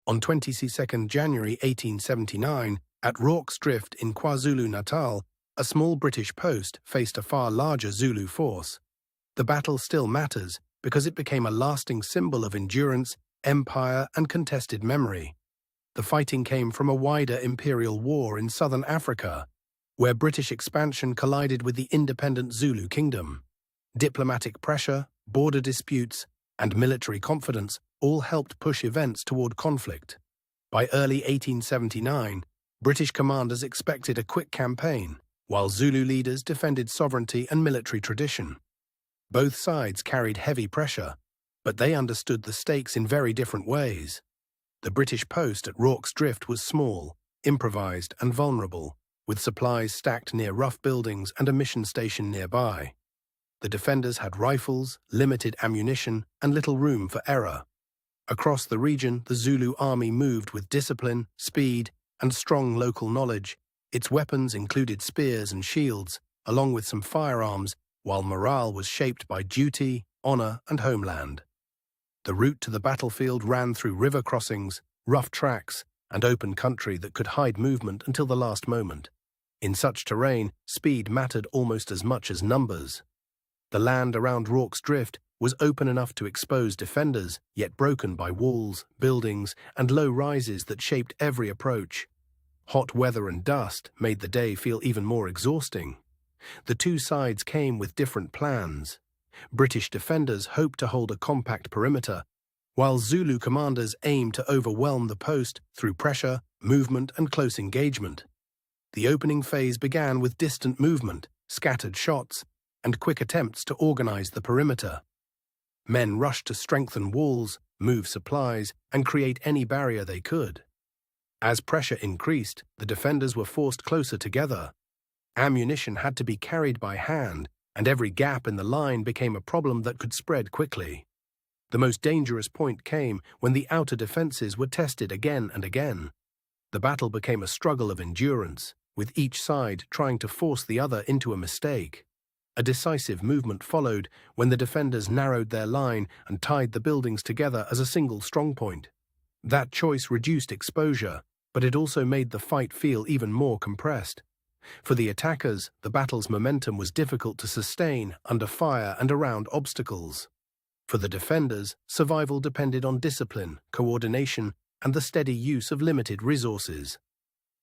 On 22 January 1879, at Rorke's Drift in KwaZulu-Natal, a small British post faced a far larger Zulu force. The battle still matters because it became a lasting symbol of endurance, empire, and contested memory. The fighting came from a wider imperial war in southern Africa, where British expansion collided with the independent Zulu kingdom. Diplomatic pressure, border disputes, and military confidence all helped push events toward conflict. By early 1879, British commanders expected a quick campaign, while Zulu leaders defended sovereignty and military tradition. Both sides carried heavy pressure, but they understood the stakes in very different ways. The British post at Rorke's Drift was small, improvised, and vulnerable, with supplies stacked near rough buildings and a mission station nearby. The defenders had rifles, limited ammunition, and little room for error. Across the region, the Zulu army moved with discipline, speed, and strong local knowledge. Its weapons included spears and shields, along with some firearms, while morale was shaped by duty, honor, and homeland. The route to the battlefield ran through river crossings, rough tracks, and open country that could hide movement until the last moment. In such terrain, speed mattered almost as much as numbers. The land around Rorke's Drift was open enough to expose defenders, yet broken by walls, buildings, and low rises that shaped every approach. Hot weather and dust made the day feel even more exhausting. The two sides came with different plans. British defenders hoped to hold a compact perimeter, while Zulu commanders aimed to overwhelm the post through pressure, movement, and close engagement. The opening phase began with distant movement, scattered shots, and quick attempts to organize the perimeter. Men rushed to strengthen walls, move supplies, and create any barrier they could. As pressure increased, the defenders were forced closer together. Ammunition had to be carried by hand, and every gap in the line became a problem that could spread quickly. The most dangerous point came when the outer defenses were tested again and again. The battle became a struggle of endurance, with each side trying to force the other into a mistake. A decisive movement followed when the defenders narrowed their line and tied the buildings together as a single strongpoint. That choice reduced exposure, but it also made the fight feel even more compressed. For the attackers, the battle's momentum was difficult to sustain under fire and around obstacles. For the defenders, survival depended on discipline, coordination, and the steady use of limited resources.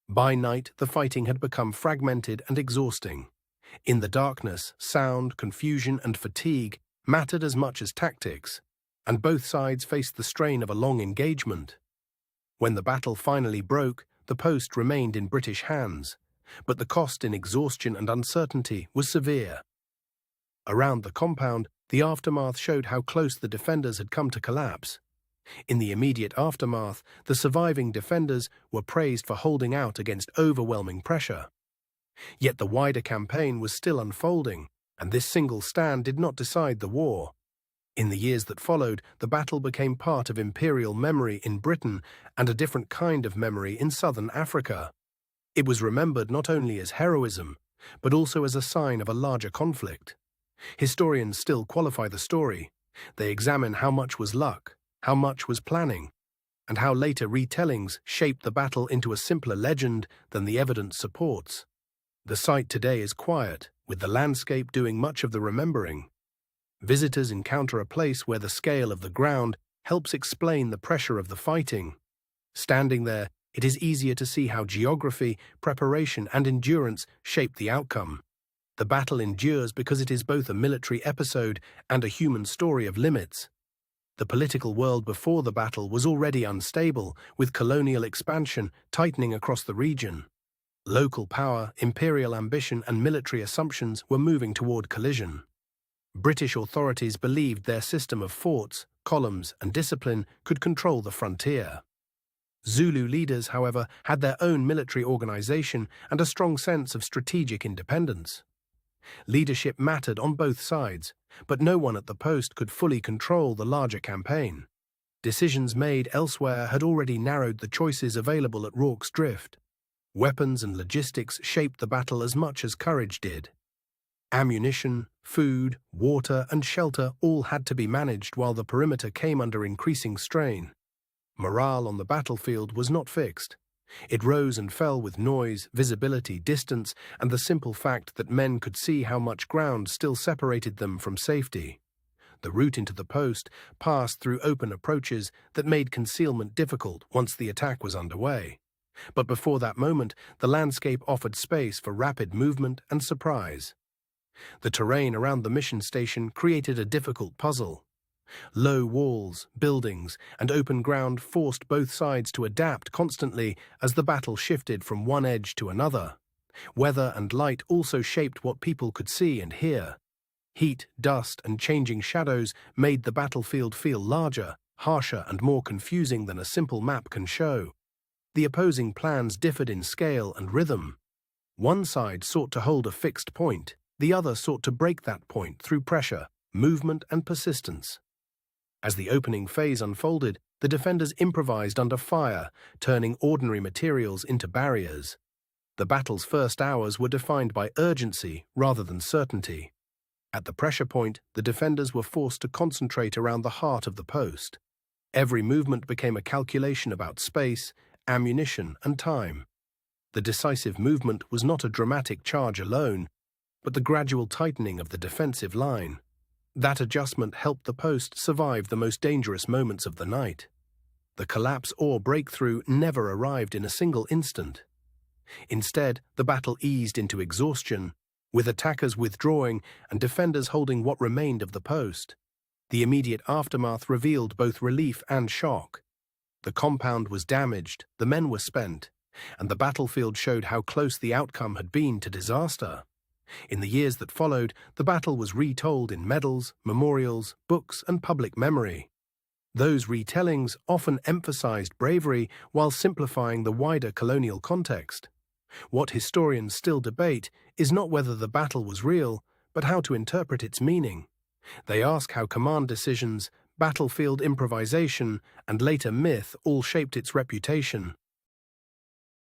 By night, the fighting had become fragmented and exhausting. In the darkness, sound, confusion, and fatigue mattered as much as tactics, and both sides faced the strain of a long engagement. When the battle finally broke, the post remained in British hands, but the cost in exhaustion and uncertainty was severe. Around the compound, the aftermath showed how close the defenders had come to collapse. In the immediate aftermath, the surviving defenders were praised for holding out against overwhelming pressure. Yet the wider campaign was still unfolding, and this single stand did not decide the war. In the years that followed, the battle became part of imperial memory in Britain and a different kind of memory in southern Africa. It was remembered not only as heroism, but also as a sign of a larger conflict. Historians still qualify the story. They examine how much was luck, how much was planning, and how later retellings shaped the battle into a simpler legend than the evidence supports. The site today is quiet, with the landscape doing much of the remembering. Visitors encounter a place where the scale of the ground helps explain the pressure of the fighting. Standing there, it is easier to see how geography, preparation, and endurance shape the outcome. The battle endures because it is both a military episode and a human story of limits. The political world before the battle was already unstable, with colonial expansion tightening across the region. Local power, imperial ambition, and military assumptions were moving toward collision. British authorities believed their system of forts, columns, and discipline could control the frontier. Zulu leaders, however, had their own military organization and a strong sense of strategic independence. Leadership mattered on both sides, but no one at the post could fully control the larger campaign. Decisions made elsewhere had already narrowed the choices available at Rorke's Drift. Weapons and logistics shaped the battle as much as courage did. Ammunition, food, water, and shelter all had to be managed while the perimeter came under increasing strain. Morale on the battlefield was not fixed. It rose and fell with noise, visibility, distance, and the simple fact that men could see how much ground still separated them from safety. The route into the post passed through open approaches that made concealment difficult once the attack was underway. But before that moment, the landscape offered space for rapid movement and surprise. The terrain around the mission station created a difficult puzzle. Low walls, buildings, and open ground forced both sides to adapt constantly as the battle shifted from one edge to another. Weather and light also shaped what people could see and hear. Heat, dust, and changing shadows made the battlefield feel larger, harsher, and more confusing than a simple map can show. The opposing plans differed in scale and rhythm. One side sought to hold a fixed point, the other sought to break that point through pressure, movement, and persistence. As the opening phase unfolded, the defenders improvised under fire, turning ordinary materials into barriers. The battle's first hours were defined by urgency rather than certainty. At the pressure point, the defenders were forced to concentrate around the heart of the post. Every movement became a calculation about space, ammunition, and time. The decisive movement was not a dramatic charge alone, but the gradual tightening of the defensive line. That adjustment helped the post survive the most dangerous moments of the night. The collapse or breakthrough never arrived in a single instant. Instead, the battle eased into exhaustion, with attackers withdrawing and defenders holding what remained of the post. The immediate aftermath revealed both relief and shock. The compound was damaged, the men were spent, and the battlefield showed how close the outcome had been to disaster. In the years that followed, the battle was retold in medals, memorials, books, and public memory. Those retellings often emphasized bravery while simplifying the wider colonial context. What historians still debate is not whether the battle was real, but how to interpret its meaning. They ask how command decisions, battlefield improvisation, and later myth all shaped its reputation.